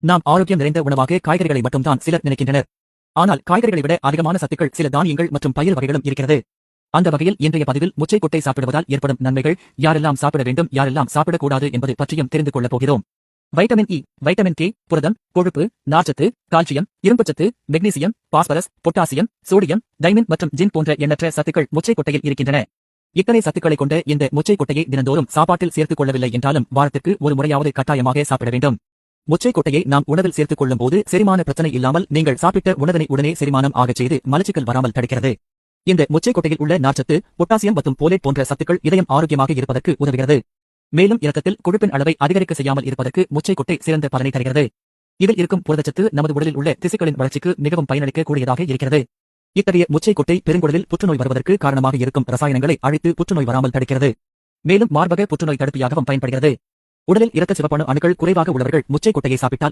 நாம் ஆரோக்கியம் நிறைந்த உணவாக காய்கறிகளை மட்டும்தான் சிலர் நினைக்கின்றனர். ஆனால் காய்கறிகளை விட அதிகமான சத்துக்கள் சில தானியங்கள் மற்றும் பயிர் வகைகளும் இருக்கிறது. அந்த வகையில் இன்றைய பதிவில் முச்சைக்கொட்டை சாப்பிடுவதால் ஏற்படும் நன்மைகள், யாரெல்லாம் சாப்பிட வேண்டும் யாரெல்லாம் சாப்பிடக்கூடாது என்பது பற்றியும் தெரிந்து கொள்ளப் போகிறோம். வைட்டமின் இ, வைட்டமின் கே, புரதம், கொழுப்பு, நார்ச்சத்து, கால்சியம், இரும்புச்சத்து, magnesium, phosphorus, potassium, sodium, thymine மற்றும் ஜிங்க் போன்ற எண்ணற்ற சத்துக்கள் முச்சைக்கொட்டையில் இருக்கின்றன. இத்தனை சத்துக்களை கொண்ட இந்த முச்சைக்கொட்டையை தினந்தோறும் சாப்பாட்டில் சேர்த்துக் கொள்ளவில்லை என்றாலும் வாரத்திற்கு ஒரு முறையாவது கட்டாயமாக சாப்பிட வேண்டும். முச்சைக்கொட்டையை நாம் உணவில் சேர்த்துக் கொள்ளும் போது செரிமான பிரச்சனை இல்லாமல் நீங்கள் சாப்பிட்ட உணவினை உடனே செரிமானம் ஆகச் செய்து மலச்சிக்கல் வராமல் தடுக்கிறது. இந்த முச்சைக்கொட்டையில் உள்ள நார்ச்சத்து, பொட்டாசியம் மற்றும் போலேட் போன்ற சத்துக்கள் இதயம் ஆரோக்கியமாக இருப்பதற்கு உதவுகிறது. மேலும் இரத்தத்தில் கொழுப்பின் அளவை அதிகரிக்க செய்யாமல் இருப்பதற்கு முச்சைக்கொட்டை சிறந்த பலனை தருகிறது. இதில் இருக்கும் புரதச்சத்து நமது உடலில் உள்ள திசுக்களின் வளர்ச்சிக்கு மிகவும் பயனளிக்க கூடியதாக இருக்கிறது. இத்தகைய முச்சைக்கொட்டை பெருங்குடலில் புற்றுநோய் வருவதற்கு காரணமாக இருக்கும் ரசாயனங்களை அழித்து புற்றுநோய் வராமல் தடுக்கிறது. மேலும் மார்பக புற்றுநோய் தடுப்பியாகவும் பயன்படுகிறது. உடலில் இரத்த சிவப்பணு அணுக்கள் குறைவாக உள்ளவர்கள் முச்சைக்கொட்டையை சாப்பிட்டால்